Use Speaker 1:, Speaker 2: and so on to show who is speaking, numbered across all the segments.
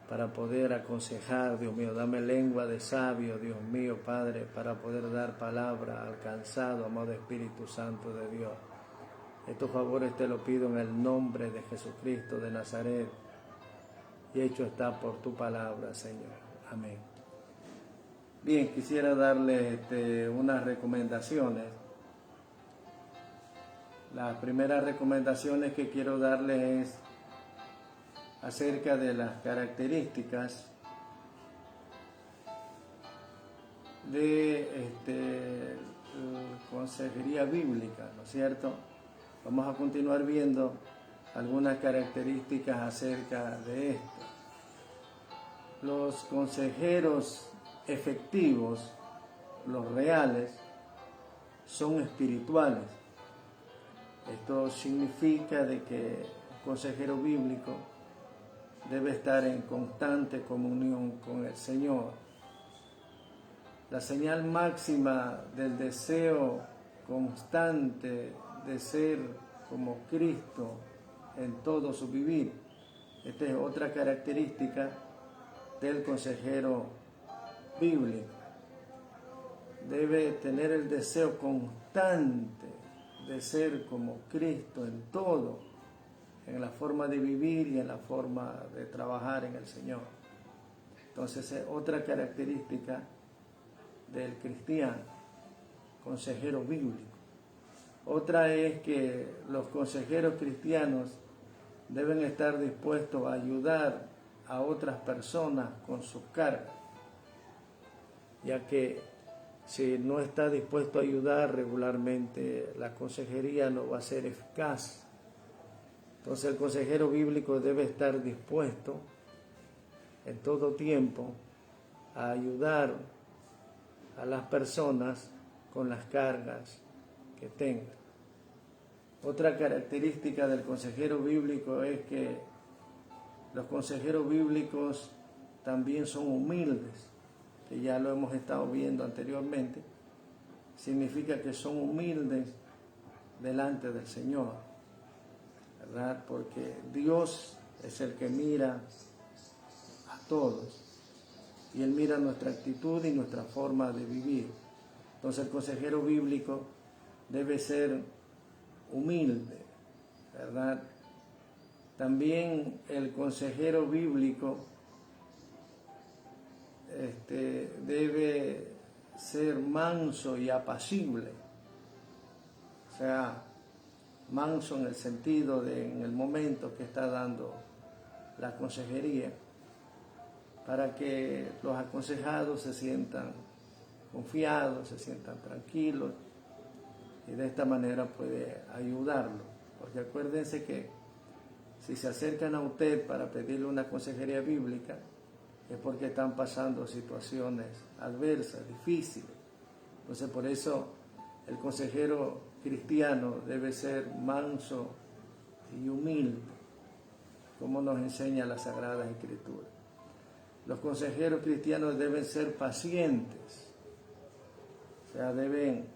Speaker 1: para poder aconsejar, Dios mío. Dame lengua de sabio, Dios mío, Padre, para poder dar palabra al cansado, amado Espíritu Santo de Dios. Estos favores te lo pido en el nombre de Jesucristo de Nazaret, y hecho está por tu palabra, Señor. Amén. Bien, quisiera darle unas recomendaciones. Las primeras recomendaciones que quiero darles es acerca de las características de consejería bíblica, ¿no es cierto? Vamos a continuar viendo algunas características acerca de esto. Los consejeros efectivos, los reales, son espirituales. Esto significa de que un consejero bíblico debe estar en constante comunión con el Señor. La señal máxima del deseo constante de ser como Cristo en todo su vivir. Esta es otra característica del consejero bíblico. Debe tener el deseo constante de ser como Cristo en todo, en la forma de vivir y en la forma de trabajar en el Señor. Entonces es otra característica del cristiano, consejero bíblico. Otra es que los consejeros cristianos deben estar dispuestos a ayudar a otras personas con sus cargas, ya que si no está dispuesto a ayudar regularmente, la consejería no va a ser eficaz. Entonces el consejero bíblico debe estar dispuesto en todo tiempo a ayudar a las personas con las cargas que tengan. Otra característica del consejero bíblico es que los consejeros bíblicos también son humildes, que ya lo hemos estado viendo anteriormente. Significa que son humildes delante del Señor, ¿verdad? Porque Dios es el que mira a todos y Él mira nuestra actitud y nuestra forma de vivir. Entonces el consejero bíblico debe ser humilde, ¿verdad? También el consejero bíblico debe ser manso y apacible. O sea, manso en el sentido de en el momento que está dando la consejería, para que los aconsejados se sientan confiados, se sientan tranquilos, y de esta manera puede ayudarlo. Porque acuérdense que si se acercan a usted para pedirle una consejería bíblica, es porque están pasando situaciones adversas, difíciles. Entonces por eso el consejero cristiano debe ser manso y humilde, como nos enseña la Sagrada Escritura. Los consejeros cristianos deben ser pacientes, o sea, deben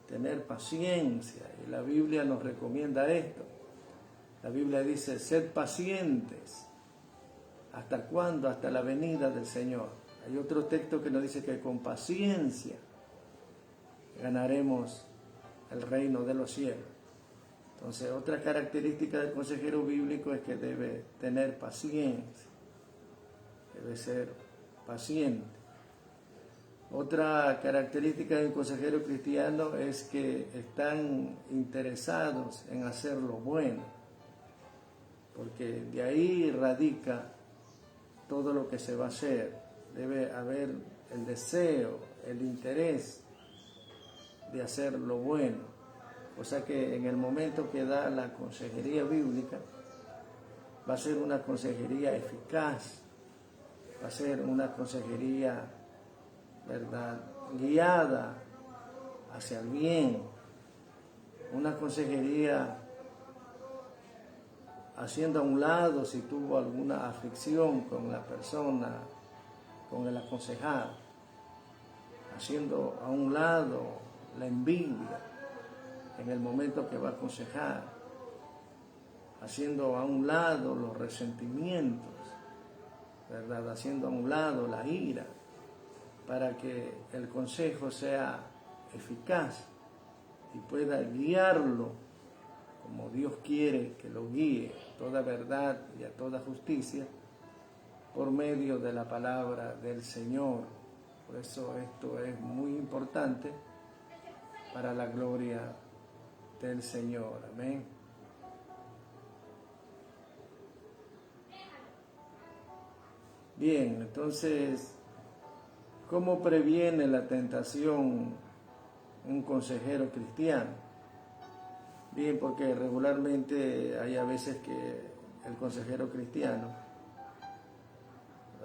Speaker 1: tener paciencia, y la Biblia nos recomienda esto. La Biblia dice: sed pacientes. ¿Hasta cuándo? Hasta la venida del Señor. Hay otro texto que nos dice que con paciencia ganaremos el reino de los cielos. Entonces, otra característica del consejero bíblico es que debe tener paciencia, debe ser paciente. Otra característica del consejero cristiano es que están interesados en hacer lo bueno, porque de ahí radica todo lo que se va a hacer. Debe haber el deseo, el interés de hacer lo bueno. O sea que en el momento que da la consejería bíblica, va a ser una consejería eficaz, va a ser una consejería, ¿verdad?, guiada hacia el bien, una consejería haciendo a un lado si tuvo alguna aflicción con la persona, con el aconsejado, haciendo a un lado la envidia en el momento que va a aconsejar, haciendo a un lado los resentimientos ¿verdad? Haciendo a un lado la ira, para que el consejo sea eficaz y pueda guiarlo como Dios quiere que lo guíe a toda verdad y a toda justicia por medio de la palabra del Señor. Por eso esto es muy importante para la gloria del Señor. Amén. Bien, entonces, ¿cómo previene la tentación un consejero cristiano? Bien, porque regularmente hay a veces que el consejero cristiano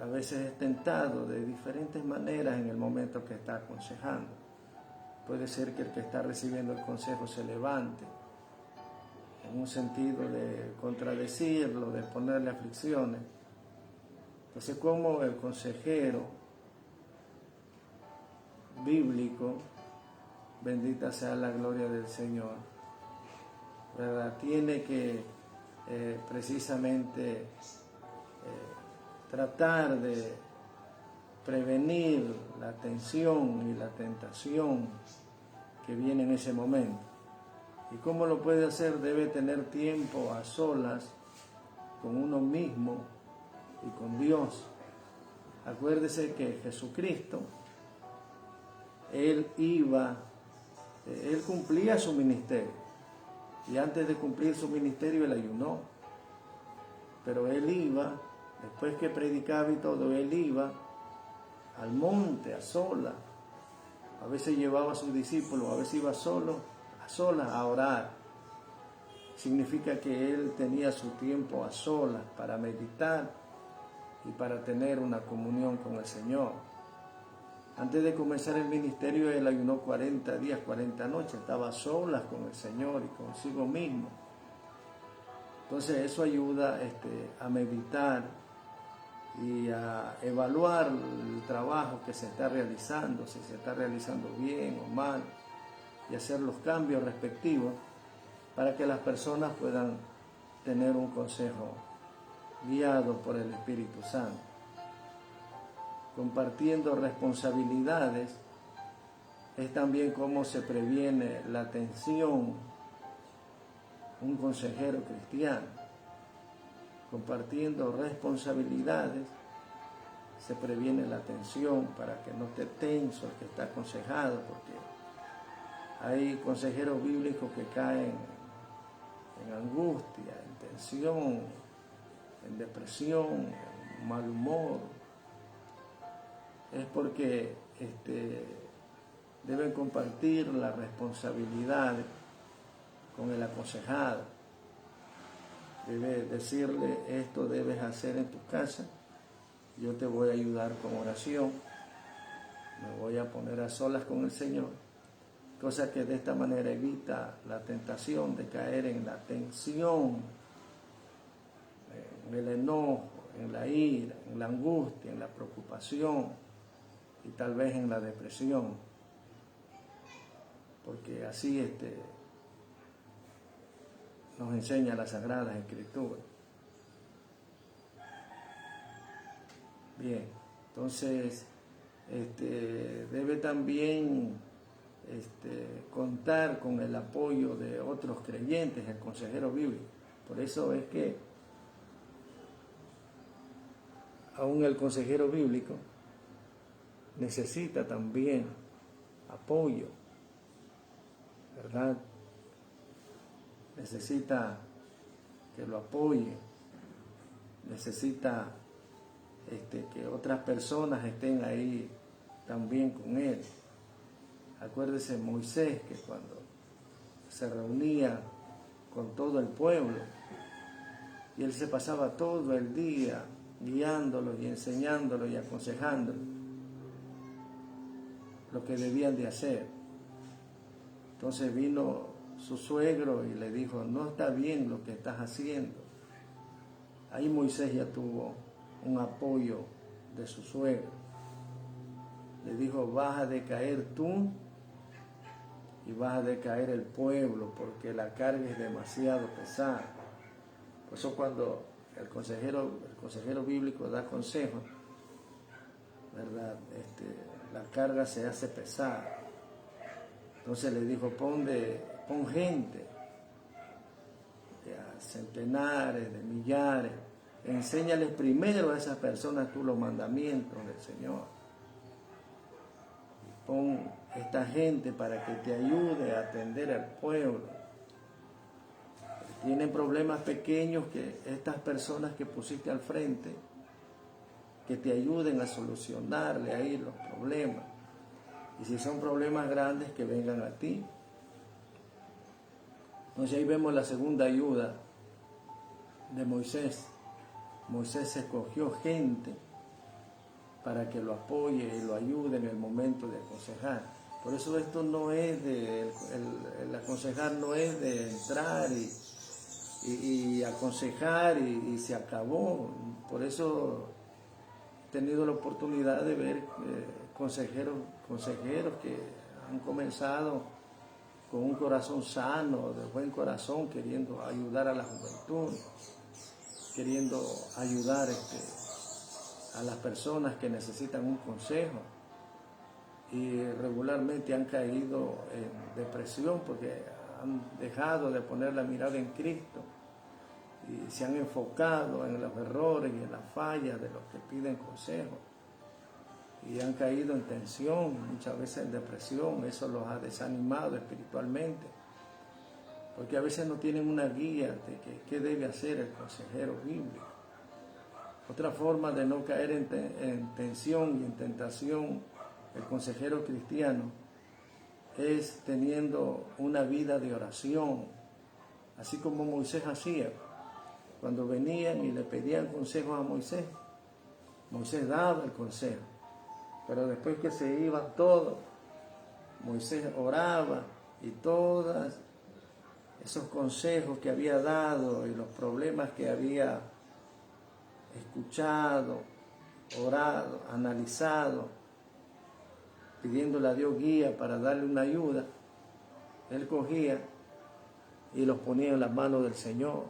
Speaker 1: a veces es tentado de diferentes maneras en el momento que está aconsejando. Puede ser que el que está recibiendo el consejo se levante en un sentido de contradecirlo, de ponerle aflicciones. Entonces, como el consejero bíblico, bendita sea la gloria del Señor, ¿verdad? Tiene que precisamente tratar de prevenir la tensión y la tentación que viene en ese momento. ¿Y cómo lo puede hacer? Debe tener tiempo a solas con uno mismo y con Dios. Acuérdese que Jesucristo, Él cumplía su ministerio, y antes de cumplir su ministerio Él ayunó, pero Él iba, después que predicaba y todo, Él iba al monte a solas. A veces llevaba a sus discípulos, a veces iba solo, a solas a orar. Significa que Él tenía su tiempo a solas para meditar y para tener una comunión con el Señor. Antes de comenzar el ministerio, Él ayunó 40 días, 40 noches, estaba a solas con el Señor y consigo mismo. Entonces eso ayuda a meditar y a evaluar el trabajo que se está realizando, si se está realizando bien o mal, y hacer los cambios respectivos para que las personas puedan tener un consejo guiado por el Espíritu Santo. Compartiendo responsabilidades es también cómo se previene la tensión un consejero cristiano. Compartiendo responsabilidades se previene la tensión para que no esté tenso el que está aconsejado, porque hay consejeros bíblicos que caen en angustia, en tensión, en depresión, en mal humor. Es porque deben compartir la responsabilidad con el aconsejado. Debe decirle: esto debes hacer en tu casa, yo te voy a ayudar con oración, me voy a poner a solas con el Señor, cosa que de esta manera evita la tentación de caer en la tensión, en el enojo, en la ira, en la angustia, en la preocupación y tal vez en la depresión, porque así nos enseña las Sagradas Escrituras. Bien, entonces debe también contar con el apoyo de otros creyentes, el consejero bíblico. Por eso es que aún el consejero bíblico necesita también apoyo, ¿verdad? Necesita que lo apoye, necesita que otras personas estén ahí también con él. Acuérdese Moisés, que cuando se reunía con todo el pueblo y él se pasaba todo el día guiándolos y enseñándolos y aconsejándolos lo que debían de hacer. Entonces vino su suegro y le dijo: no está bien lo que estás haciendo. Ahí Moisés ya tuvo un apoyo de su suegro. Le dijo: vas a decaer tú y vas a decaer el pueblo, porque la carga es demasiado pesada. Por eso cuando el consejero bíblico da consejos, ¿verdad? La carga se hace pesada. Entonces le dijo, pon gente, a centenares, de millares, enséñales primero a esas personas tú los mandamientos del Señor. Pon esta gente para que te ayude a atender al pueblo. Tienen problemas pequeños, que estas personas que pusiste al frente, que te ayuden a solucionarle ahí los problemas. Y si son problemas grandes, que vengan a ti. Entonces ahí vemos la segunda ayuda de Moisés. Moisés escogió gente para que lo apoye y lo ayude en el momento de aconsejar. Por eso esto no es el aconsejar no es de entrar y aconsejar y se acabó. Por eso he tenido la oportunidad de ver consejeros que han comenzado con un corazón sano, de buen corazón, queriendo ayudar a la juventud, queriendo ayudar a las personas que necesitan un consejo, y regularmente han caído en depresión porque han dejado de poner la mirada en Cristo y se han enfocado en los errores y en las fallas de los que piden consejo, y han caído en tensión, muchas veces en depresión. Eso los ha desanimado espiritualmente, porque a veces no tienen una guía de qué debe hacer el consejero bíblico. Otra forma de no caer en tensión y en tentación el consejero cristiano es teniendo una vida de oración, así como Moisés hacía. Cuando venían y le pedían consejos a Moisés, Moisés daba el consejo, pero después que se iban todos, Moisés oraba, y todos esos consejos que había dado y los problemas que había escuchado, orado, analizado, pidiéndole a Dios guía para darle una ayuda, él cogía y los ponía en las manos del Señor,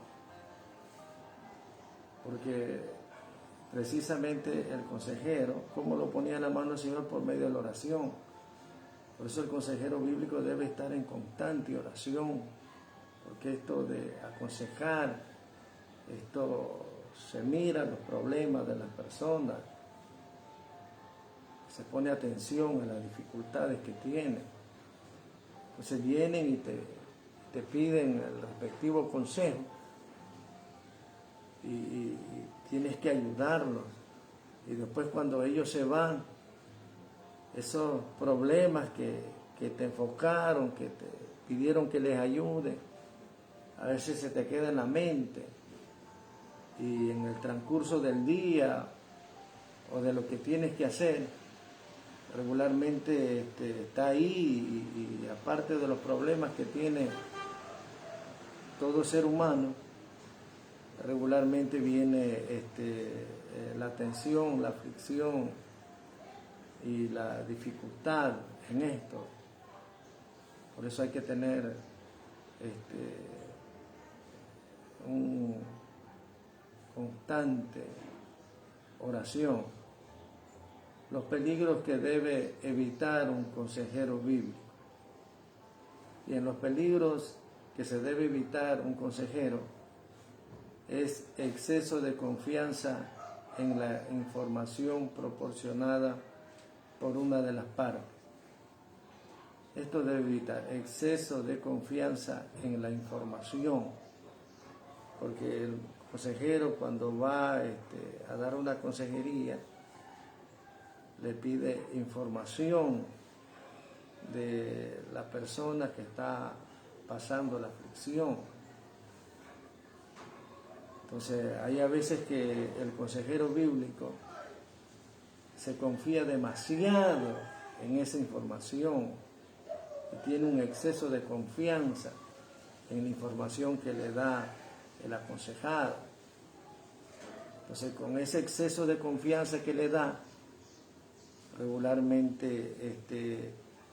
Speaker 1: porque precisamente el consejero, ¿cómo lo ponía en la mano del Señor? Por medio de la oración. Por eso el consejero bíblico debe estar en constante oración, porque esto de aconsejar, esto se mira los problemas de las personas, se pone atención a las dificultades que tienen. Entonces vienen y te piden el respectivo consejo, y tienes que ayudarlos. Y después, cuando ellos se van, esos problemas que te enfocaron, que te pidieron que les ayude, a veces se te queda en la mente, y en el transcurso del día o de lo que tienes que hacer, regularmente está ahí, y aparte de los problemas que tiene todo ser humano, regularmente viene la tensión, la aflicción y la dificultad en esto. Por eso hay que tener un constante oración. Los peligros que debe evitar un consejero bíblico. Y en los peligros que se debe evitar un consejero es exceso de confianza en la información proporcionada por una de las partes. Esto debe evitar exceso de confianza en la información, porque el consejero, cuando va a dar una consejería, le pide información de la persona que está pasando la aflicción. Entonces hay a veces que el consejero bíblico se confía demasiado en esa información y tiene un exceso de confianza en la información que le da el aconsejado. Entonces, con ese exceso de confianza que le da, regularmente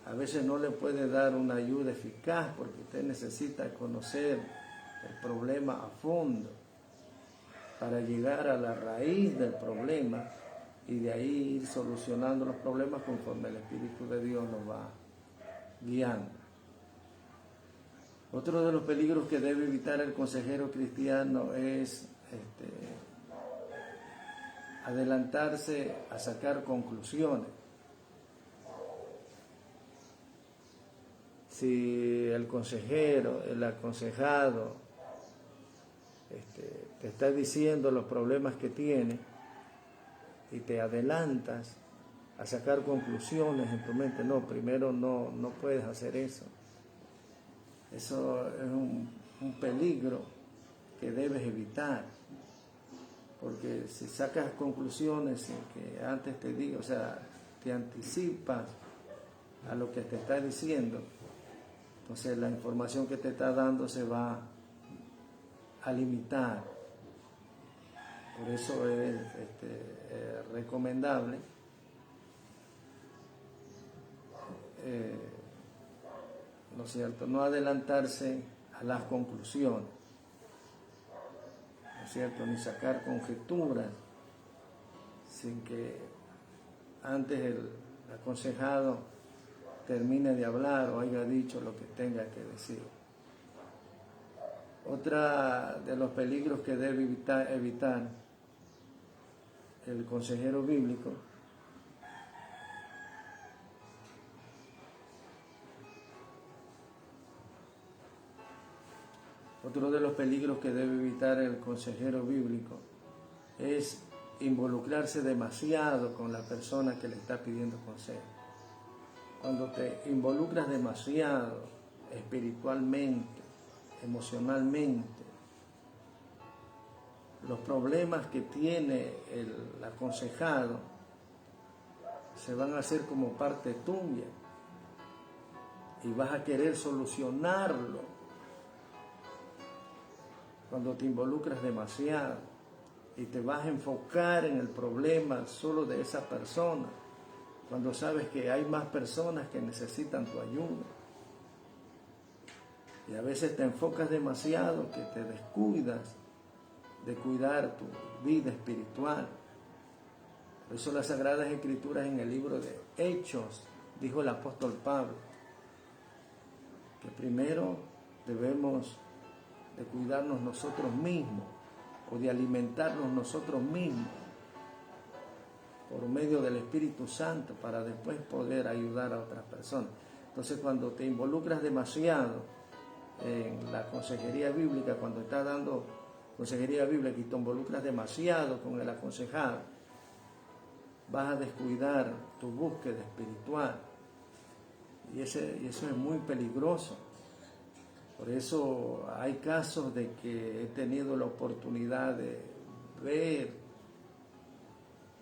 Speaker 1: a veces no le puede dar una ayuda eficaz, porque usted necesita conocer el problema a fondo. para llegar a la raíz del problema y de ahí ir solucionando los problemas conforme el Espíritu de Dios nos va guiando. Otro de los peligros que debe evitar el consejero cristiano es adelantarse a sacar conclusiones. Si el consejero, el aconsejado, te está diciendo los problemas que tiene y te adelantas a sacar conclusiones en tu mente, no, primero no puedes hacer eso. Eso es un peligro que debes evitar, porque si sacas conclusiones sin que antes te diga, o sea, te anticipas a lo que te está diciendo, entonces la información que te está dando se va a limitar. Por eso es recomendable ¿no es cierto?, no adelantarse a las conclusiones, ¿no es cierto?, ni sacar conjeturas sin que antes el aconsejado termine de hablar o haya dicho lo que tenga que decir. Otra de los peligros que debe evitar el consejero bíblico es involucrarse demasiado con la persona que le está pidiendo consejo. Cuando te involucras demasiado espiritualmente, emocionalmente, los problemas que tiene el aconsejado se van a hacer como parte tuya y vas a querer solucionarlo cuando te involucras demasiado y te vas a enfocar en el problema solo de esa persona, cuando sabes que hay más personas que necesitan tu ayuda. Y a veces te enfocas demasiado que te descuidas de cuidar tu vida espiritual. Por eso las Sagradas Escrituras en el libro de Hechos, dijo el apóstol Pablo, que primero debemos de cuidarnos nosotros mismos o de alimentarnos nosotros mismos por medio del Espíritu Santo para después poder ayudar a otras personas. Entonces, cuando te involucras demasiado en la consejería bíblica, cuando estás dando consejería bíblica y te involucras demasiado con el aconsejado, vas a descuidar tu búsqueda espiritual y eso es muy peligroso. Por eso hay casos de que he tenido la oportunidad de ver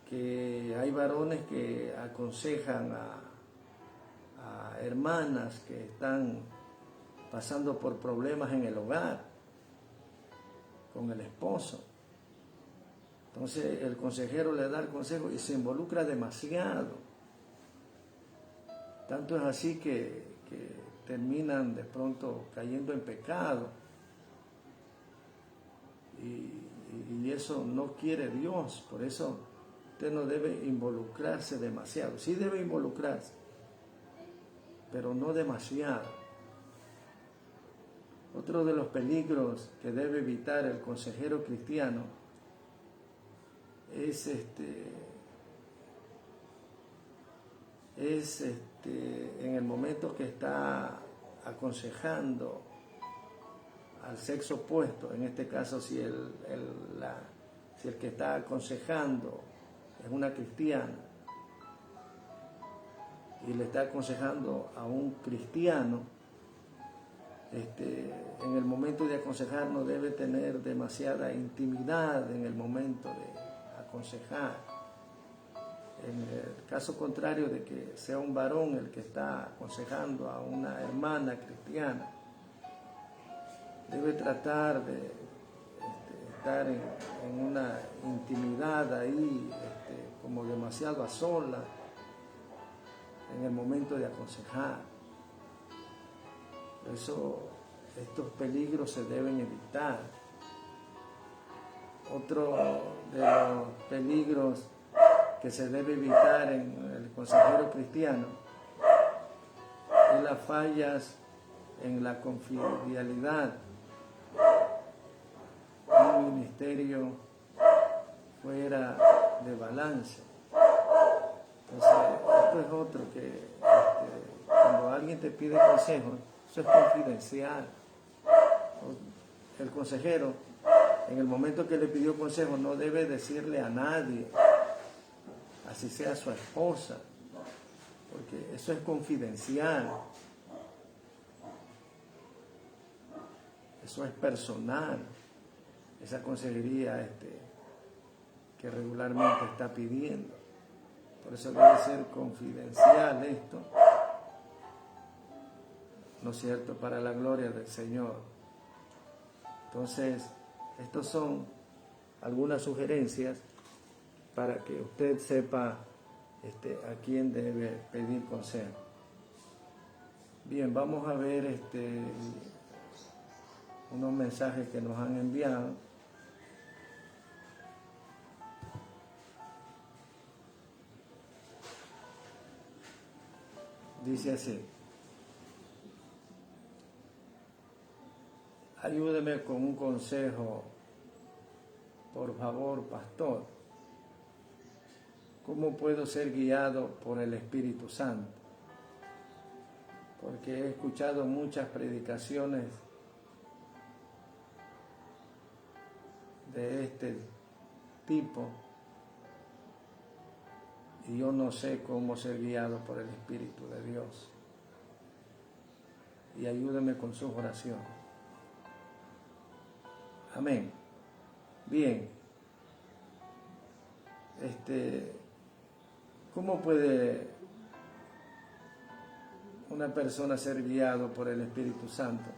Speaker 1: que hay varones que aconsejan a hermanas que están pasando por problemas en el hogar con el esposo. Entonces el consejero le da el consejo y se involucra demasiado. Tanto es así que terminan de pronto cayendo en pecado. Y eso no quiere Dios. Por eso usted no debe involucrarse demasiado. Sí debe involucrarse, pero no demasiado. Otro de los peligros que debe evitar el consejero cristiano es en el momento que está aconsejando al sexo opuesto, en este caso si el que está aconsejando es una cristiana y le está aconsejando a un cristiano, en el momento de aconsejar no debe tener demasiada intimidad en el momento de aconsejar. En el caso contrario de que sea un varón el que está aconsejando a una hermana cristiana, debe tratar de estar en una intimidad ahí, como demasiado a solas, en el momento de aconsejar. Por eso estos peligros se deben evitar. Otro de los peligros que se debe evitar en el consejero cristiano es las fallas en la confidencialidad, un ministerio fuera de balance. Entonces, esto es otro que cuando alguien te pide consejo, eso es confidencial. El consejero, en el momento que le pidió consejo, no debe decirle a nadie, así sea su esposa, porque eso es confidencial, eso es personal, esa consejería que regularmente está pidiendo. Por eso debe ser confidencial esto, ¿no es cierto?, para la gloria del Señor. Entonces, estas son algunas sugerencias para que usted sepa a quién debe pedir consejo. Bien, vamos a ver unos mensajes que nos han enviado. Dice así: ayúdeme con un consejo, por favor, pastor. ¿Cómo puedo ser guiado por el Espíritu Santo? Porque he escuchado muchas predicaciones de este tipo y yo no sé cómo ser guiado por el Espíritu de Dios. Y ayúdeme con sus oraciones. Amén. Bien. ¿Cómo puede una persona ser guiado por el Espíritu Santo?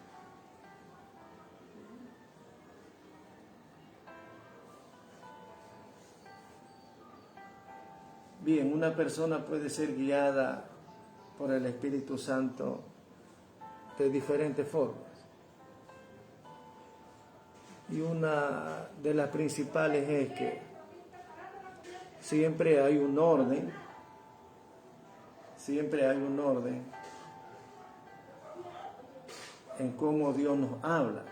Speaker 1: Bien, una persona puede ser guiada por el Espíritu Santo de diferentes formas. Y una de las principales es que siempre hay un orden en cómo Dios nos habla,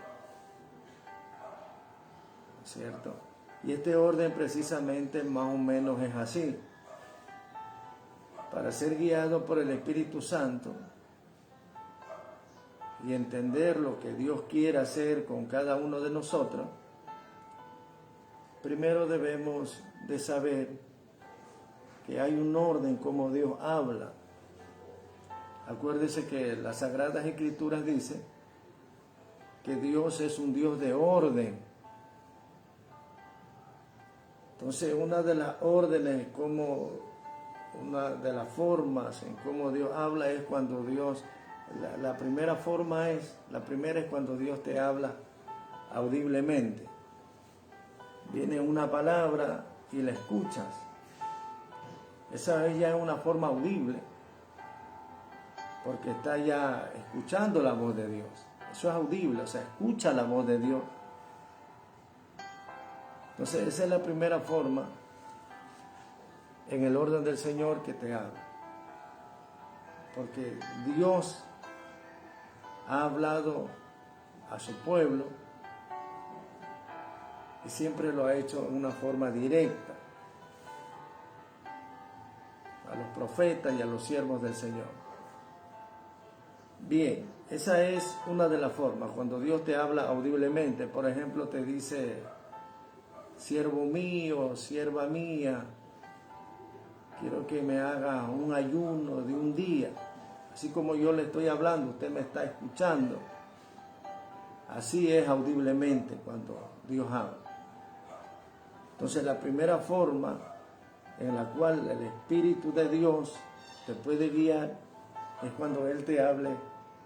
Speaker 1: ¿cierto? Y este orden precisamente más o menos es así. Para ser guiado por el Espíritu Santo y entender lo que Dios quiere hacer con cada uno de nosotros, primero debemos de saber que hay un orden como Dios habla. Acuérdese que las Sagradas Escrituras dicen que Dios es un Dios de orden. Entonces, una de las órdenes, una de las formas en cómo Dios habla es cuando Dios, la primera es cuando Dios te habla audiblemente. Viene una palabra y la escuchas. Esa ya es una forma audible, porque está ya escuchando la voz de Dios. Eso es audible, o sea, escucha la voz de Dios. Entonces, esa es la primera forma en el orden del Señor que te habla. Porque Dios ha hablado a su pueblo y siempre lo ha hecho de una forma directa a los profetas y a los siervos del Señor. Bien, esa es una de las formas, cuando Dios te habla audiblemente. Por ejemplo, te dice: siervo mío, sierva mía, quiero que me haga un ayuno de un día. Así como yo le estoy hablando, usted me está escuchando. Así es audiblemente cuando Dios habla. Entonces, la primera forma en la cual el Espíritu de Dios te puede guiar es cuando Él te hable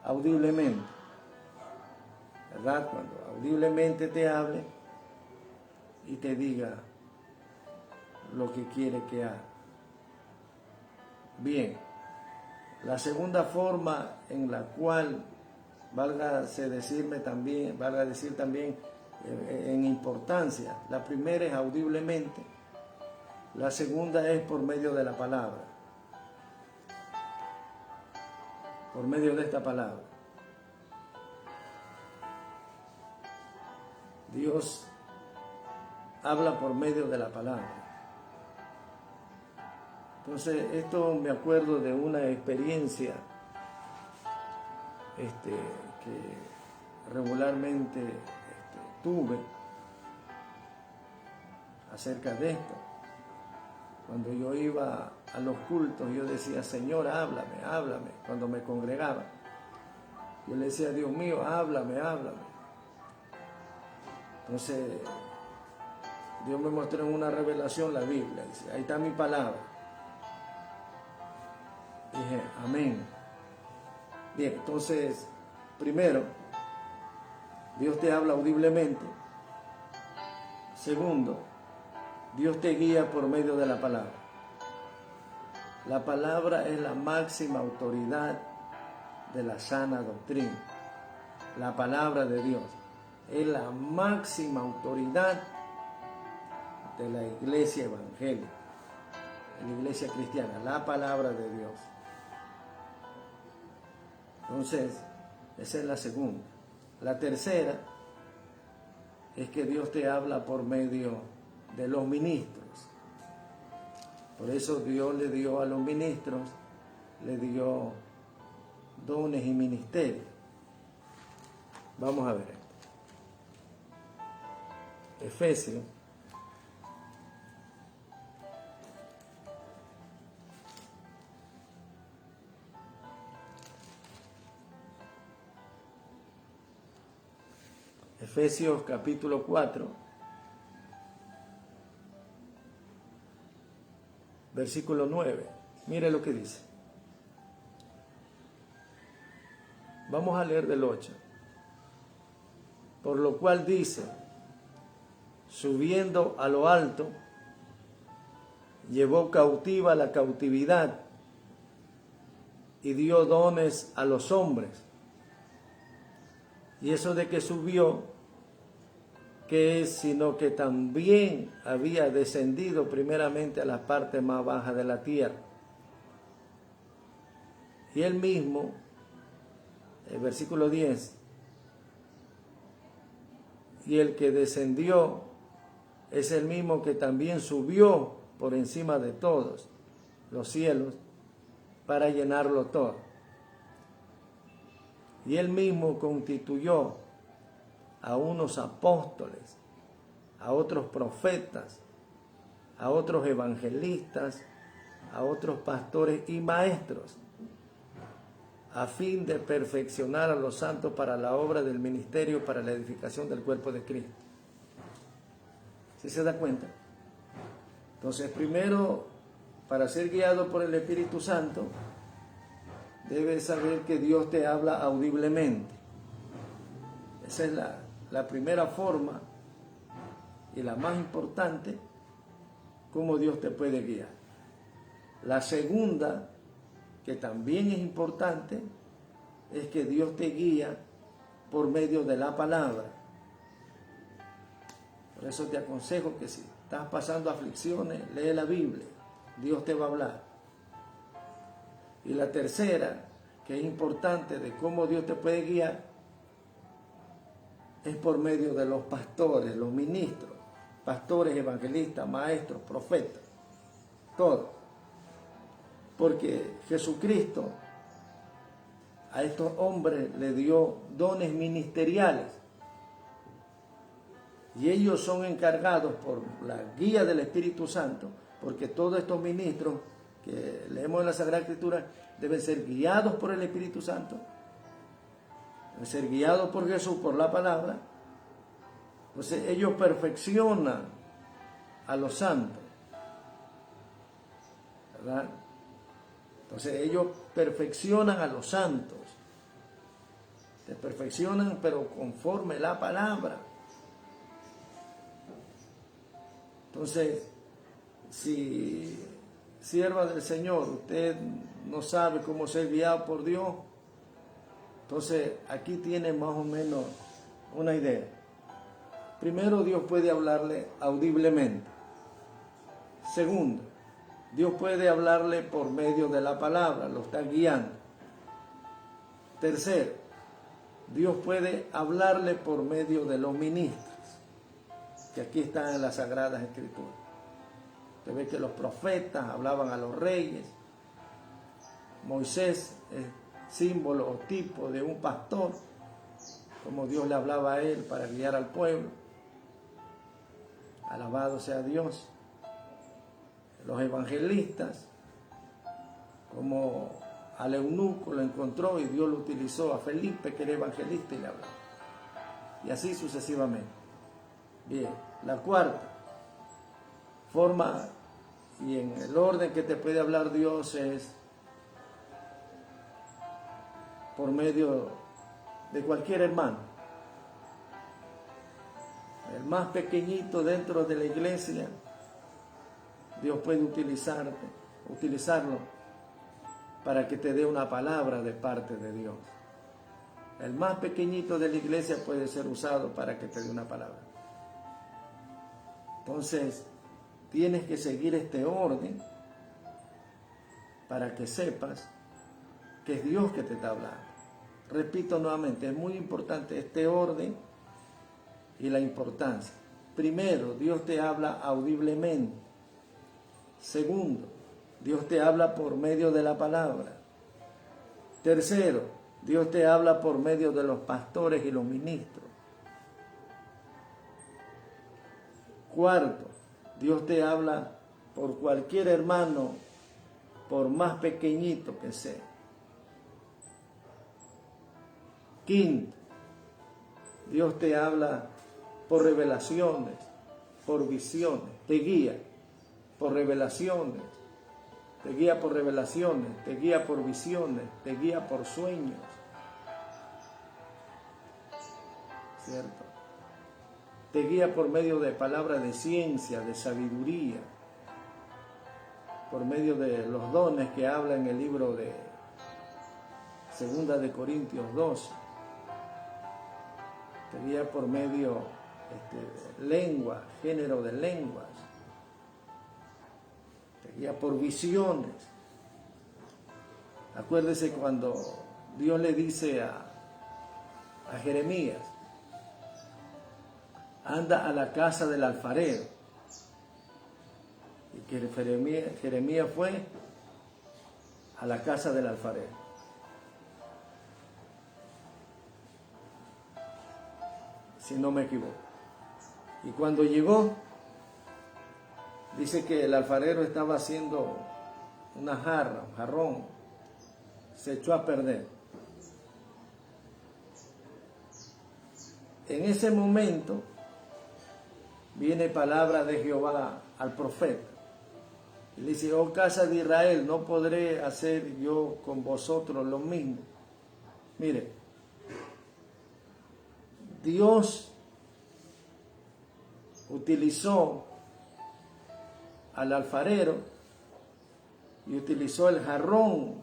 Speaker 1: audiblemente, ¿verdad? Cuando audiblemente te hable y te diga lo que quiere que haga. Bien, la segunda forma en la cual valga decir también en importancia. La primera es audiblemente, la segunda es por medio de la palabra, por medio de esta palabra. Dios habla por medio de la palabra. Entonces, esto me acuerdo de una experiencia que regularmente tuve acerca de esto. Cuando yo iba a los cultos, yo decía, Señor, háblame, háblame. Cuando me congregaba, yo le decía, Dios mío, háblame, háblame. Entonces, Dios me mostró en una revelación la Biblia. Dice, ahí está mi palabra. Dije, amén. Bien, entonces, primero, Dios te habla audiblemente. Segundo, Dios te guía por medio de la palabra. La palabra es la máxima autoridad de la sana doctrina. La palabra de Dios es la máxima autoridad de la iglesia evangélica, de la iglesia cristiana, la palabra de Dios. Entonces, esa es la segunda. La tercera es que Dios te habla por medio de los ministros. Por eso Dios le dio a los ministros, le dio dones y ministerios. Vamos a ver esto. Efesios. Efesios capítulo 4, versículo 9. Mire lo que dice. Vamos a leer del 8. Por lo cual dice, subiendo a lo alto, llevó cautiva la cautividad y dio dones a los hombres. Y eso de que subió, ¿qué es? Sino que también había descendido primeramente a las partes más bajas de la tierra. Y él mismo, el versículo 10, y el que descendió es el mismo que también subió por encima de todos los cielos para llenarlo todo. Y él mismo constituyó a unos apóstoles, a otros profetas, a otros evangelistas, a otros pastores y maestros, a fin de perfeccionar a los santos para la obra del ministerio, para la edificación del cuerpo de Cristo. ¿Sí se da cuenta? Entonces, primero, para ser guiado por el Espíritu Santo, debes saber que Dios te habla audiblemente. Esa es la primera forma y la más importante, cómo Dios te puede guiar. La segunda, que también es importante, es que Dios te guía por medio de la palabra. Por eso te aconsejo que si estás pasando aflicciones, lee la Biblia, Dios te va a hablar. Y la tercera, que es importante de cómo Dios te puede guiar, es por medio de los pastores, los ministros, pastores, evangelistas, maestros, profetas, todo. Porque Jesucristo a estos hombres le dio dones ministeriales y ellos son encargados por la guía del Espíritu Santo, porque todos estos ministros que leemos en la Sagrada Escritura deben ser guiados por el Espíritu Santo, deben ser guiados por Jesús, por la palabra. Entonces ellos perfeccionan a los santos, ¿verdad? Entonces ellos perfeccionan a los santos, se perfeccionan pero conforme la palabra. Entonces, si sierva del Señor, usted no sabe cómo ser guiado por Dios, entonces aquí tiene más o menos una idea. Primero, Dios puede hablarle audiblemente. Segundo, Dios puede hablarle por medio de la palabra, lo está guiando. Tercero, Dios puede hablarle por medio de los ministros, que aquí están en las Sagradas Escrituras. Usted ve que los profetas hablaban a los reyes. Moisés es símbolo o tipo de un pastor, como Dios le hablaba a él para guiar al pueblo. Alabado sea Dios. Los evangelistas, como al eunuco lo encontró y Dios lo utilizó a Felipe, que era evangelista, y le hablaba. Y así sucesivamente. Bien, la cuarta forma y en el orden que te puede hablar Dios es por medio de cualquier hermano. El más pequeñito dentro de la iglesia, Dios puede utilizarlo para que te dé una palabra de parte de Dios. El más pequeñito de la iglesia puede ser usado para que te dé una palabra. Entonces, tienes que seguir este orden para que sepas que es Dios que te está hablando. Repito nuevamente, es muy importante este orden y la importancia. Primero, Dios te habla audiblemente. Segundo, Dios te habla por medio de la palabra. Tercero, Dios te habla por medio de los pastores y los ministros. Cuarto, Dios te habla por cualquier hermano, por más pequeñito que sea. Quinto, Dios te habla por revelaciones, por visiones, te guía por revelaciones, te guía por revelaciones, te guía por visiones, te guía por sueños. ¿Cierto? Te guía por medio de palabras de ciencia, de sabiduría, por medio de los dones que habla en el libro de 2 de Corintios 12. Te guía por medio de lengua, género de lenguas. Te guía por visiones. Acuérdese cuando Dios le dice a Jeremías, anda a la casa del alfarero. Y que Jeremías fue a la casa del alfarero. Si no me equivoco. Y cuando llegó, dice que el alfarero estaba haciendo una jarra, un jarrón. Se echó a perder. En ese momento viene palabra de Jehová al profeta. Y le dice, oh casa de Israel, no podré hacer yo con vosotros lo mismo. Mire, Dios utilizó al alfarero y utilizó el jarrón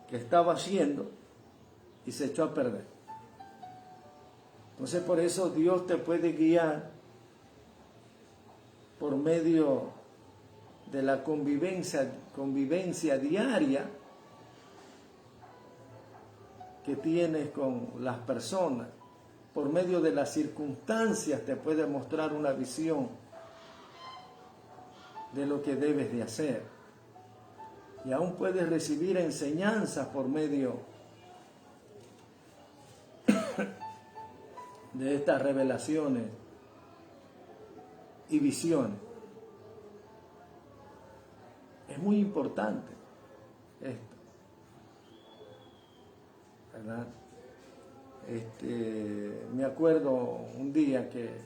Speaker 1: que estaba haciendo y se echó a perder. Entonces por eso Dios te puede guiar por medio de la convivencia diaria que tienes con las personas. Por medio de las circunstancias te puede mostrar una visión de lo que debes de hacer. Y aún puedes recibir enseñanzas por medio de estas revelaciones y visiones. Es muy importante esto, ¿verdad? Me acuerdo un día que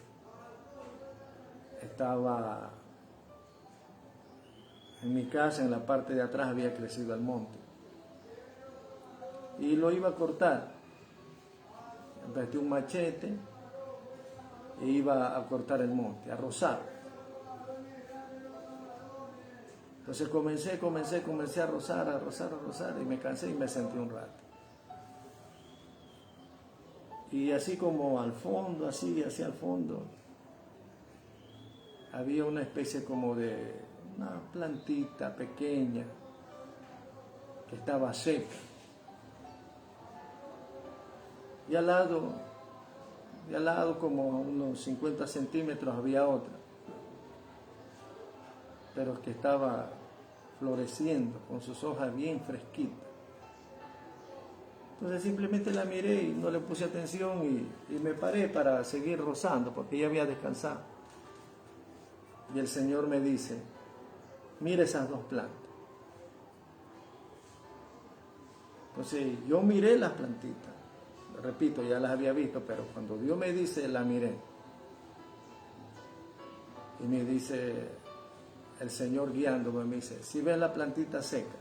Speaker 1: estaba en mi casa, en la parte de atrás había crecido el monte y lo iba a cortar. Presté un machete e iba a cortar el monte, a rozar. Entonces comencé a rozar y me cansé y me senté un rato. Y así como al fondo, así hacia el fondo, había una especie como de una plantita pequeña que estaba seca. Y al lado como a unos 50 centímetros había otra, pero que estaba floreciendo con sus hojas bien fresquitas. Entonces simplemente la miré y no le puse atención y me paré para seguir rozando porque ya había descansado. Y el Señor me dice, mira esas dos plantas. Entonces yo miré las plantitas, repito, ya las había visto, pero cuando Dios me dice, la miré. Y me dice el Señor guiándome, me dice, si ves la plantita seca,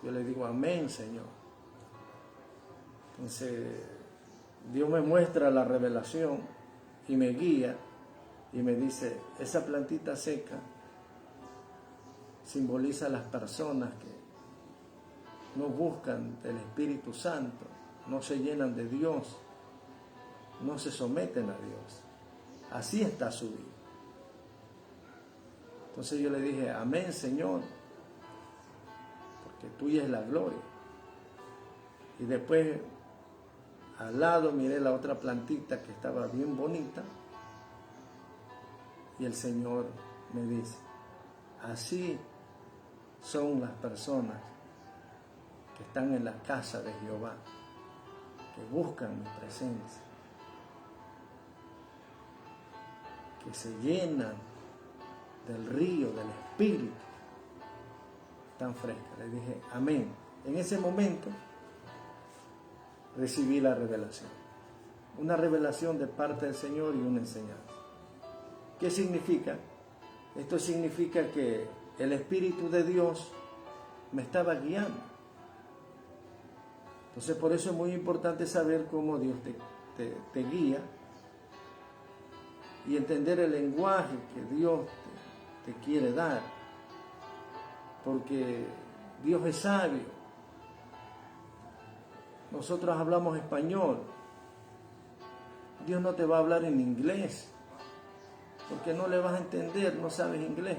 Speaker 1: yo le digo, amén, Señor. Entonces Dios me muestra la revelación y me guía y me dice, esa plantita seca simboliza a las personas que no buscan el Espíritu Santo, no se llenan de Dios, no se someten a Dios. Así está su vida. Entonces yo le dije, amén, Señor, porque tuya es la gloria. Y después al lado miré la otra plantita que estaba bien bonita y el Señor me dice, así son las personas que están en la casa de Jehová, que buscan mi presencia, que se llenan del río, del Espíritu tan fresca. Le dije, amén. En ese momento recibí la revelación. Una revelación de parte del Señor y una enseñanza. ¿Qué significa? Esto significa que el Espíritu de Dios me estaba guiando. Entonces por eso es muy importante saber cómo Dios te guía y entender el lenguaje que Dios te quiere dar. Porque Dios es sabio. Nosotros hablamos español. Dios no te va a hablar en inglés, porque no le vas a entender, no sabes inglés.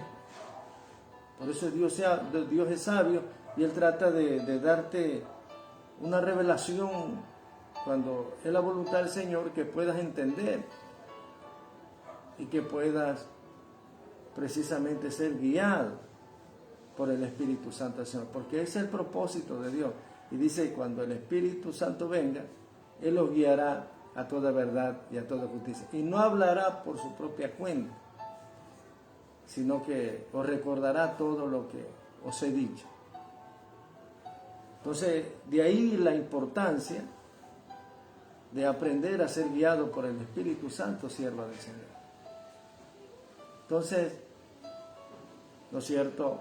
Speaker 1: Por eso Dios es sabio y Él trata de darte una revelación cuando es la voluntad del Señor que puedas entender y que puedas precisamente ser guiado por el Espíritu Santo del Señor, porque ese es el propósito de Dios. Y dice, cuando el Espíritu Santo venga, Él los guiará a toda verdad y a toda justicia. Y no hablará por su propia cuenta, sino que os recordará todo lo que os he dicho. Entonces, de ahí la importancia de aprender a ser guiado por el Espíritu Santo, sierva del Señor. Entonces, ¿no es cierto?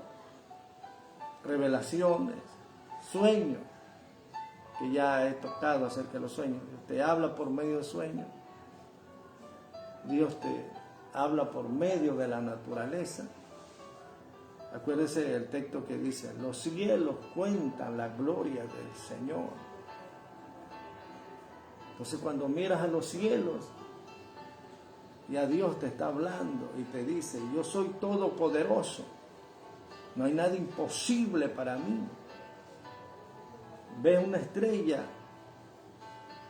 Speaker 1: Revelaciones, sueños, que ya he tocado acerca de los sueños. Dios te habla por medio de sueños. Dios te habla por medio de la naturaleza. Acuérdese el texto que dice, los cielos cuentan la gloria del Señor. Entonces cuando miras a los cielos y a Dios te está hablando y te dice, yo soy todopoderoso, no hay nada imposible para mí. Ves una estrella,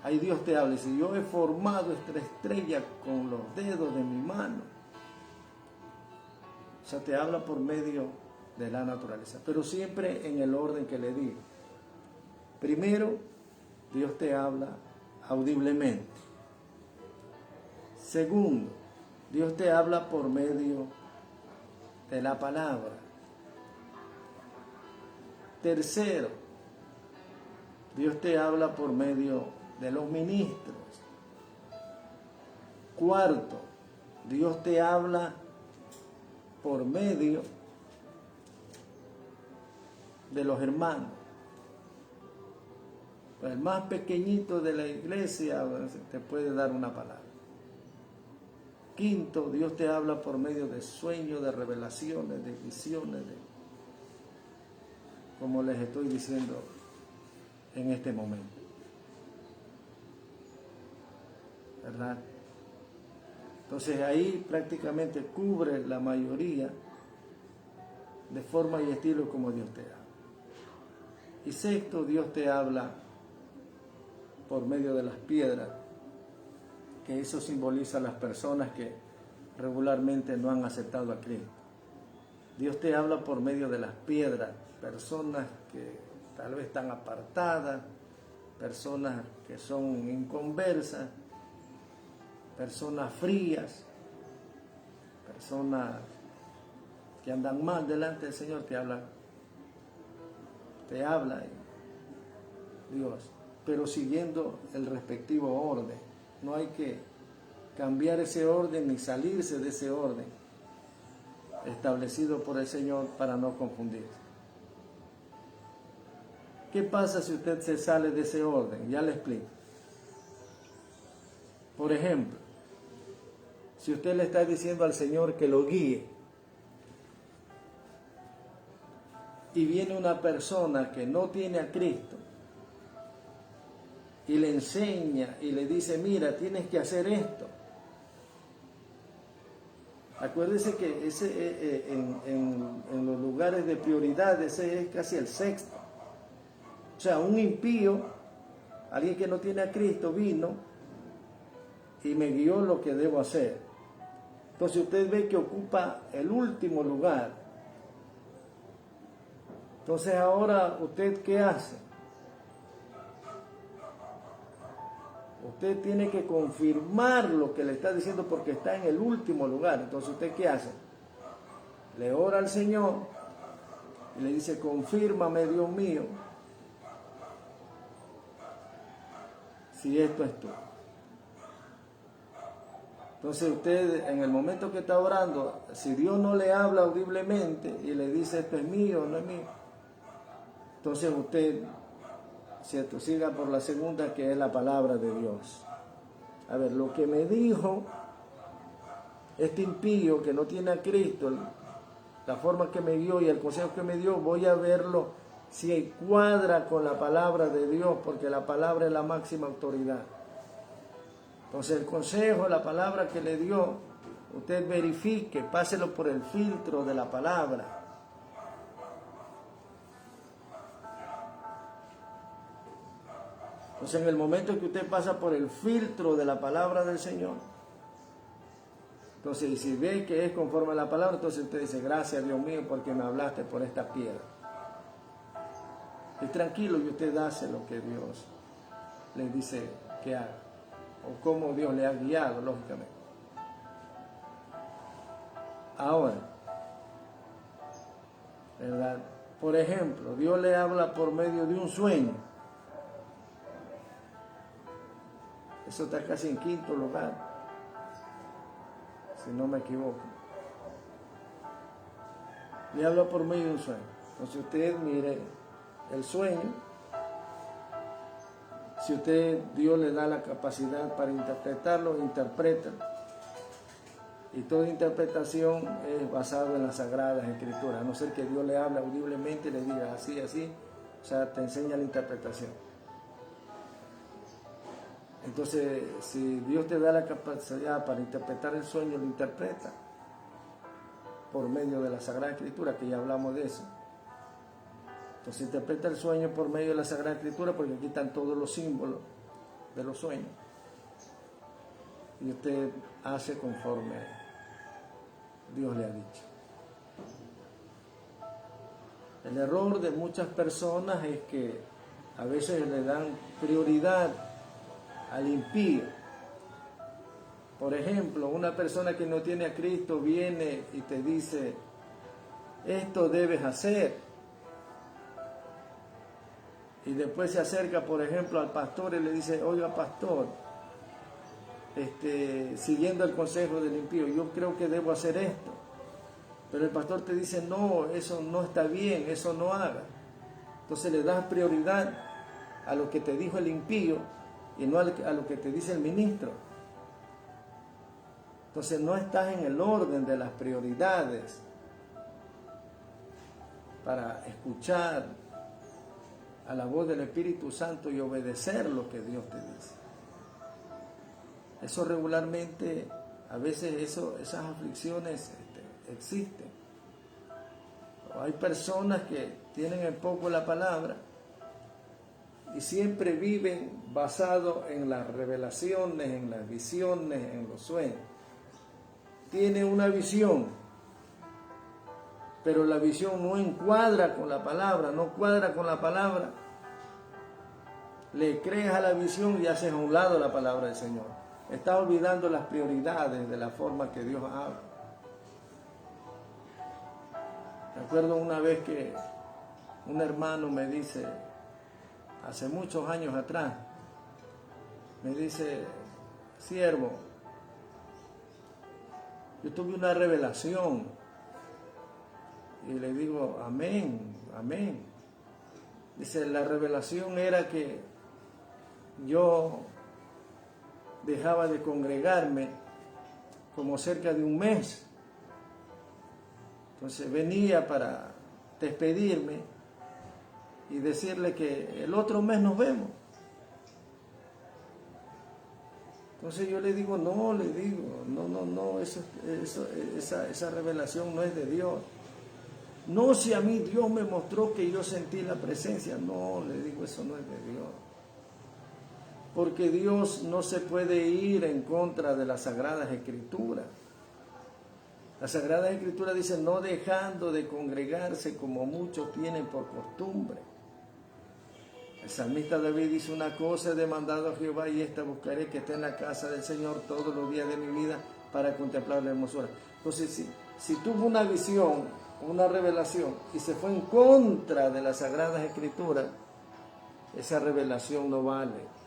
Speaker 1: ahí Dios te habla y dice, yo he formado esta estrella con los dedos de mi mano. O sea, te habla por medio de la naturaleza, pero siempre en el orden que le digo. Primero, Dios te habla audiblemente. Segundo, Dios te habla por medio de la palabra. Tercero, Dios te habla por medio de los ministros. Cuarto, Dios te habla por medio de los hermanos. El más pequeñito de la iglesia te puede dar una palabra. Quinto, Dios te habla por medio de sueños, de revelaciones, de visiones, como les estoy diciendo en este momento. ¿Verdad? Entonces ahí prácticamente cubre la mayoría de forma y estilo como Dios te habla. Y sexto, Dios te habla por medio de las piedras, que eso simboliza a las personas que regularmente no han aceptado a Cristo. Dios te habla por medio de las piedras, personas que tal vez están apartadas, personas que son inconversas, personas frías, personas que andan mal delante del Señor, te habla Dios, pero siguiendo el respectivo orden. No hay que cambiar ese orden ni salirse de ese orden establecido por el Señor para no confundirse. ¿Qué pasa si usted se sale de ese orden? Ya le explico. Por ejemplo, si usted le está diciendo al Señor que lo guíe y viene una persona que no tiene a Cristo y le enseña y le dice, mira, tienes que hacer esto. Acuérdese que ese en los lugares de prioridad, ese es casi el sexto. O sea, un impío, alguien que no tiene a Cristo, vino y me guió lo que debo hacer. Entonces usted ve que ocupa el último lugar. Entonces ahora, ¿usted qué hace? Usted tiene que confirmar lo que le está diciendo porque está en el último lugar. Entonces, ¿usted qué hace? Le ora al Señor y le dice, confírmame, Dios mío, si esto es tú. Entonces usted, en el momento que está orando, si Dios no le habla audiblemente y le dice, esto es mío, no es mío, entonces usted, ¿cierto?, siga por la segunda, que es la palabra de Dios. A ver, lo que me dijo este impío que no tiene a Cristo, la forma que me dio y el consejo que me dio, voy a verlo si cuadra con la palabra de Dios, porque la palabra es la máxima autoridad. Entonces el consejo, la palabra que le dio, usted verifique, páselo por el filtro de la palabra. Entonces en el momento que usted pasa por el filtro de la palabra del Señor, entonces si ve que es conforme a la palabra, entonces usted dice, gracias Dios mío porque me hablaste por esta piedra. Y tranquilo, y usted hace lo que Dios le dice que haga, o como Dios le ha guiado, lógicamente. Ahora, ¿verdad? Por ejemplo, Dios le habla por medio de un sueño. Eso está casi en quinto lugar, si no me equivoco. Le habla por medio de un sueño. Entonces usted mire el sueño. Si Dios le da la capacidad para interpretarlo, interpreta. Y toda interpretación es basada en las Sagradas Escrituras, a no ser que Dios le hable audiblemente y le diga así, así, o sea, te enseña la interpretación. Entonces, si Dios te da la capacidad para interpretar el sueño, lo interpreta por medio de la Sagrada Escritura, que ya hablamos de eso. Entonces interpreta el sueño por medio de la Sagrada Escritura, porque aquí están todos los símbolos de los sueños. Y usted hace conforme Dios le ha dicho. El error de muchas personas es que a veces le dan prioridad al impío. Por ejemplo, una persona que no tiene a Cristo viene y te dice, esto debes hacer. Y después se acerca, por ejemplo, al pastor y le dice, oiga pastor, siguiendo el consejo del impío, yo creo que debo hacer esto. Pero el pastor te dice, no, eso no está bien, eso no haga. Entonces le das prioridad a lo que te dijo el impío y no a lo que te dice el ministro. Entonces no estás en el orden de las prioridades para escuchar a la voz del Espíritu Santo y obedecer lo que Dios te dice. Eso regularmente A veces esas aflicciones existen. O hay personas que tienen en poco la palabra y siempre viven basado en las revelaciones, en las visiones, en los sueños. Tiene una visión, pero la visión no encuadra con la palabra, no cuadra con la palabra. Le crees a la visión y haces a un lado la palabra del Señor. Estás olvidando las prioridades de la forma que Dios habla. Recuerdo una vez que un hermano me dice, hace muchos años atrás, me dice, siervo, yo tuve una revelación. Y le digo, amén, amén. Dice, la revelación era que yo dejaba de congregarme como cerca de un mes. Entonces venía para despedirme y decirle que el otro mes nos vemos. Entonces yo le digo, no, esa revelación no es de Dios. No, si a mí Dios me mostró que yo sentí la presencia. No, le digo, eso no es de Dios. Porque Dios no se puede ir en contra de las Sagradas Escrituras. Las Sagradas Escrituras dicen, no dejando de congregarse como muchos tienen por costumbre. El salmista David dice, una cosa he demandado a Jehová y esta buscaré, que esté en la casa del Señor todos los días de mi vida para contemplar la hermosura. Entonces, si tuvo una visión, una revelación y se fue en contra de las Sagradas Escrituras, esa revelación no vale.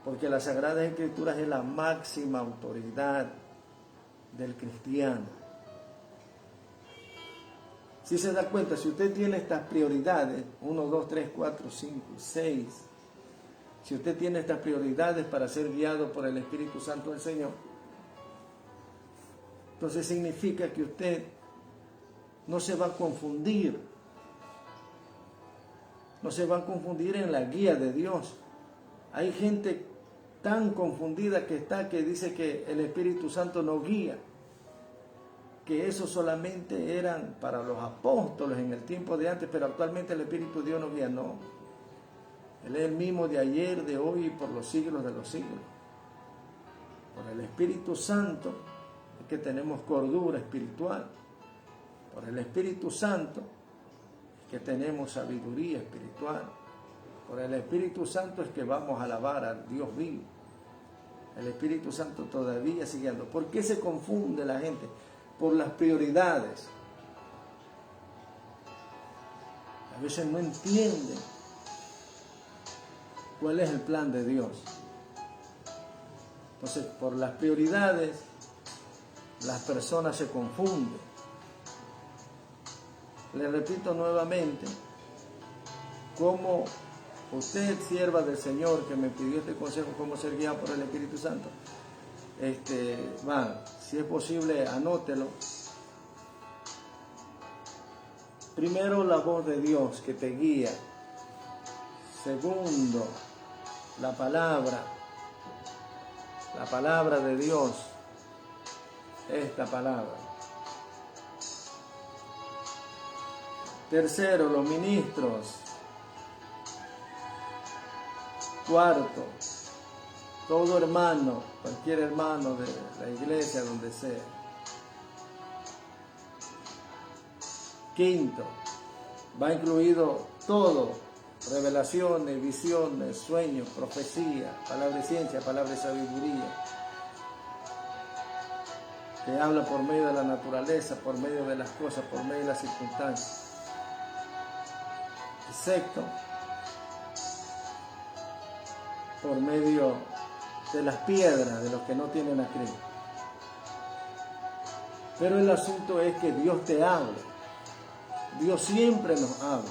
Speaker 1: Porque las Sagradas Escrituras es la máxima autoridad del cristiano. Si se da cuenta, si usted tiene estas prioridades, 1, 2, 3, 4, 5, 6, si usted tiene estas prioridades para ser guiado por el Espíritu Santo del Señor, entonces significa que usted no se va a confundir. No se va a confundir en la guía de Dios. Hay gente tan confundida que dice que el Espíritu Santo no guía, que eso solamente eran para los apóstoles en el tiempo de antes, pero actualmente el Espíritu de Dios no guía, no. Él es el mismo de ayer, de hoy y por los siglos de los siglos. Por el Espíritu Santo es que tenemos cordura espiritual. Por el Espíritu Santo es que tenemos sabiduría espiritual. Por el Espíritu Santo es que vamos a alabar al Dios vivo. El Espíritu Santo todavía sigue andando. ¿Por qué se confunde la gente? Por las prioridades. A veces no entienden cuál es el plan de Dios. Entonces, por las prioridades, las personas se confunden. Le repito nuevamente, como usted, sierva del Señor, que me pidió este consejo, cómo ser guiado por el Espíritu Santo, si es posible, anótelo. Primero, la voz de Dios que te guía. Segundo, la palabra de Dios, esta palabra. Tercero, los ministros. Cuarto, todo hermano, cualquier hermano de la iglesia, donde sea. Quinto, va incluido todo: revelaciones, visiones, sueños, profecía, palabra de ciencia, palabra de sabiduría. Que habla por medio de la naturaleza, por medio de las cosas, por medio de las circunstancias. Y sexto, por medio de las piedras de los que no tienen a Cristo. Pero el asunto es que Dios te habla. Dios siempre nos habla.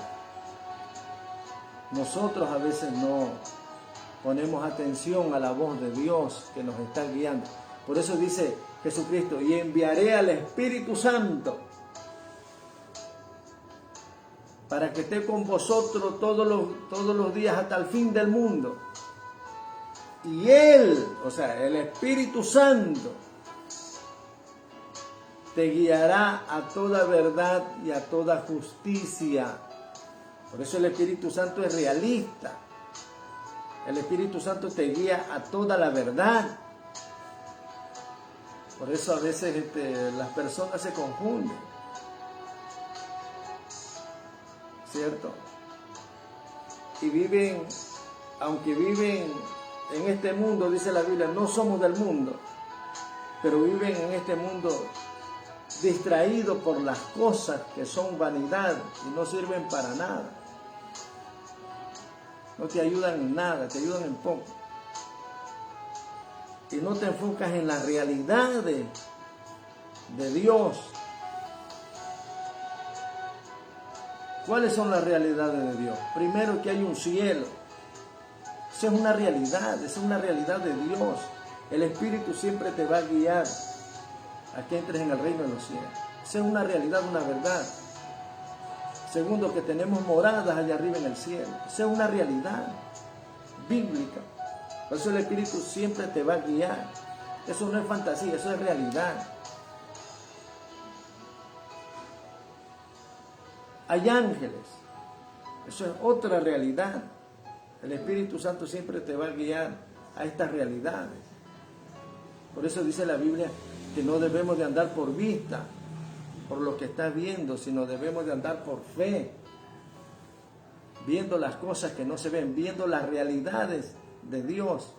Speaker 1: Nosotros a veces no ponemos atención a la voz de Dios que nos está guiando. Por eso dice Jesucristo, y enviaré al Espíritu Santo para que esté con vosotros todos los días hasta el fin del mundo. Y Él, o sea, el Espíritu Santo, te guiará a toda verdad y a toda justicia. Por eso el Espíritu Santo es realista. El Espíritu Santo te guía a toda la verdad. Por eso a veces las personas se confunden, ¿cierto? Y viven, aunque viven en este mundo, dice la Biblia, no somos del mundo, pero viven en este mundo distraídos por las cosas que son vanidad y no sirven para nada. No te ayudan en nada, te ayudan en poco. Y no te enfocas en las realidades de Dios. ¿Cuáles son las realidades de Dios? Primero, que hay un cielo. Esa es una realidad, esa es una realidad de Dios. El Espíritu siempre te va a guiar a que entres en el reino de los cielos. Esa es una realidad, una verdad. Segundo, que tenemos moradas allá arriba en el cielo. Esa es una realidad bíblica. Por eso el Espíritu siempre te va a guiar. Eso no es fantasía, eso es realidad. Hay ángeles. Eso es otra realidad. El Espíritu Santo siempre te va a guiar a estas realidades. Por eso dice la Biblia que no debemos de andar por vista, por lo que estás viendo, sino debemos de andar por fe, viendo las cosas que no se ven, viendo las realidades de Dios,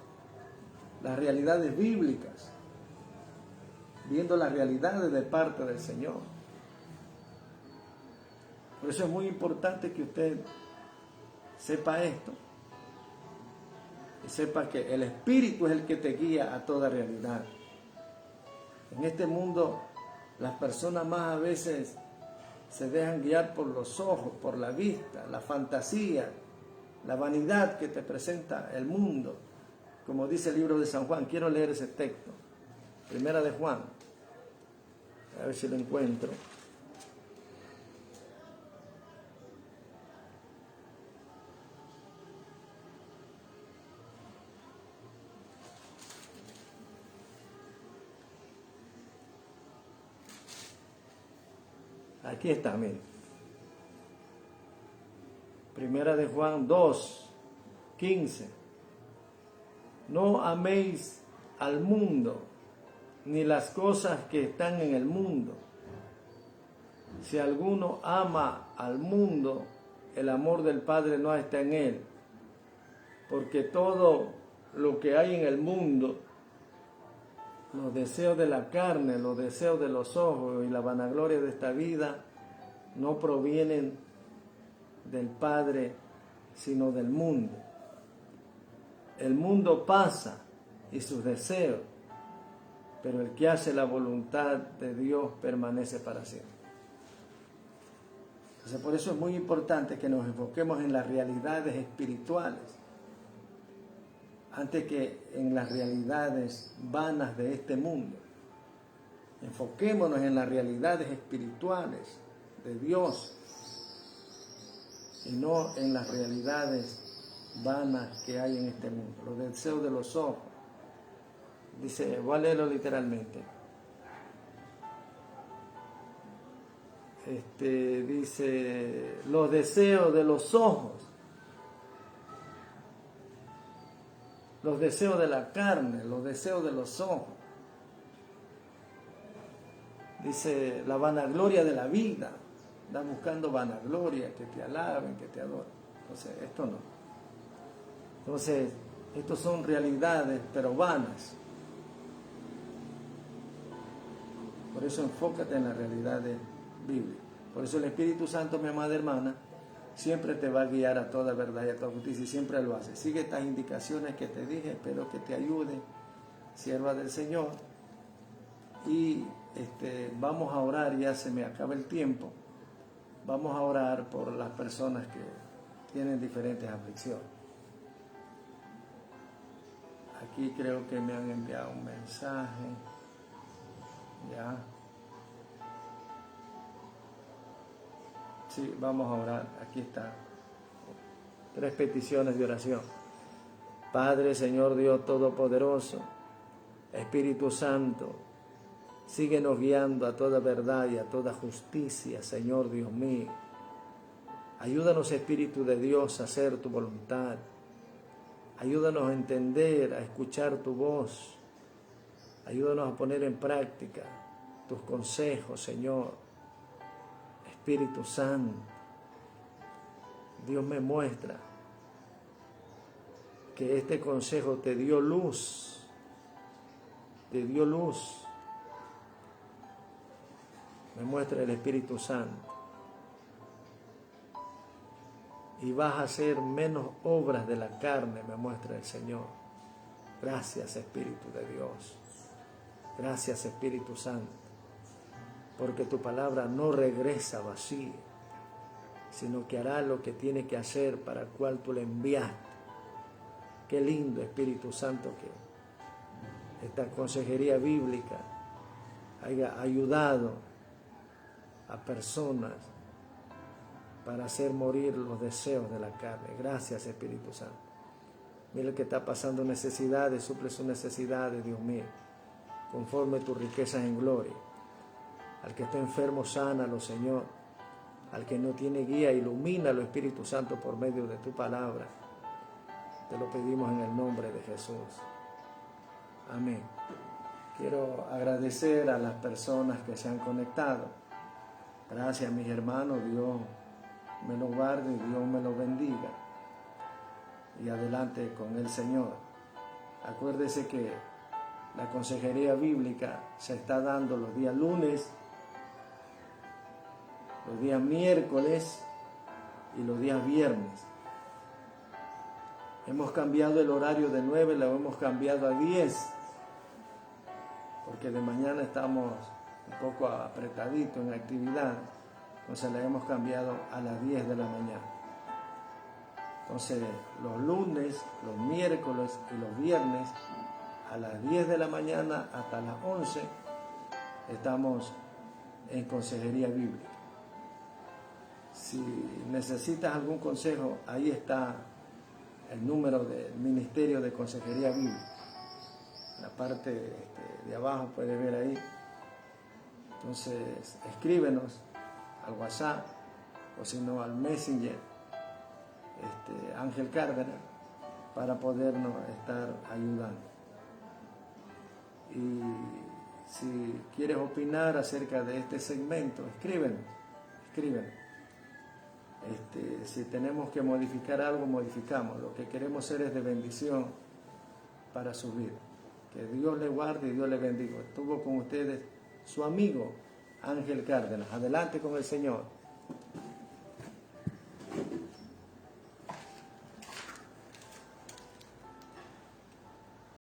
Speaker 1: las realidades bíblicas, viendo las realidades de parte del Señor. Por eso es muy importante que usted sepa esto, y sepa que el Espíritu es el que te guía a toda realidad. En este mundo, las personas más a veces se dejan guiar por los ojos, por la vista, la fantasía, la vanidad que te presenta el mundo. Como dice el libro de San Juan, quiero leer ese texto. Primera de Juan. A ver si lo encuentro. Aquí está, miren. Primera de Juan 2, 15. No améis al mundo, ni las cosas que están en el mundo. Si alguno ama al mundo, el amor del Padre no está en él. Porque todo lo que hay en el mundo, los deseos de la carne, los deseos de los ojos y la vanagloria de esta vida, no provienen del Padre, sino del mundo. El mundo pasa y sus deseos, pero el que hace la voluntad de Dios permanece para siempre. Entonces, por eso es muy importante que nos enfoquemos en las realidades espirituales, antes que en las realidades vanas de este mundo. Enfoquémonos en las realidades espirituales de Dios y no en las realidades vanas que hay en este mundo, los deseos de los ojos. Dice, voy a leerlo literalmente. Dice, los deseos de los ojos, los deseos de la carne, los deseos de los ojos. Dice, la vanagloria de la vida. Estás buscando vanagloria, que te alaben, que te adoren. Entonces, esto no. Entonces, estos son realidades, pero vanas. Por eso enfócate en las realidades bíblicas. Por eso el Espíritu Santo, mi amada hermana, siempre te va a guiar a toda verdad y a toda justicia, y siempre lo hace. Sigue estas indicaciones que te dije, espero que te ayuden, sierva del Señor. Y vamos a orar, ya se me acaba el tiempo. Vamos a orar por las personas que tienen diferentes aflicciones. Aquí creo que me han enviado un mensaje. Ya. Sí, vamos a orar. Aquí está. 3 peticiones de oración. Padre, Señor Dios Todopoderoso, Espíritu Santo, síguenos guiando a toda verdad y a toda justicia, Señor Dios mío. Ayúdanos, Espíritu de Dios, a hacer tu voluntad. Ayúdanos a entender, a escuchar tu voz. Ayúdanos a poner en práctica tus consejos, Señor. Espíritu Santo, Dios me muestra que este consejo te dio luz. Te dio luz. Me muestra el Espíritu Santo. Y vas a hacer menos obras de la carne, me muestra el Señor. Gracias, Espíritu de Dios. Gracias, Espíritu Santo. Porque tu palabra no regresa vacía, sino que hará lo que tiene que hacer para el cual tú le enviaste. Qué lindo, Espíritu Santo, que esta consejería bíblica haya ayudado a personas para hacer morir los deseos de la carne. Gracias, Espíritu Santo. Mira el que está pasando necesidades, suple sus necesidades, Dios mío, conforme tus riquezas en gloria. Al que está enfermo, sánalo, Señor. Al que no tiene guía, ilumínalo, Espíritu Santo, por medio de tu palabra. Te lo pedimos en el nombre de Jesús. Amén. Quiero agradecer a las personas que se han conectado. Gracias, mis hermanos. Dios me lo guarde y Dios me lo bendiga. Y adelante con el Señor. Acuérdese que la consejería bíblica se está dando los días lunes, los días miércoles y los días viernes. Hemos cambiado el horario de 9, lo hemos cambiado a 10, porque de mañana estamos un poco apretaditos en actividad. Entonces la hemos cambiado a las 10 de la mañana. Entonces los lunes, los miércoles y los viernes a las 10 de la mañana hasta las 11 estamos en consejería bíblica. Si necesitas algún consejo, ahí está el número del Ministerio de Consejería Bíblica. En la parte de abajo puedes ver ahí. Entonces escríbenos al WhatsApp o si no al Messenger Ángel Cárdenas para podernos estar ayudando. Y si quieres opinar acerca de este segmento, escríbenos. Si tenemos que modificar algo, modificamos. Lo que queremos ser es de bendición para su vida. Que Dios le guarde y Dios le bendiga. Estuvo con ustedes su amigo Ángel Cárdenas. Adelante con el Señor.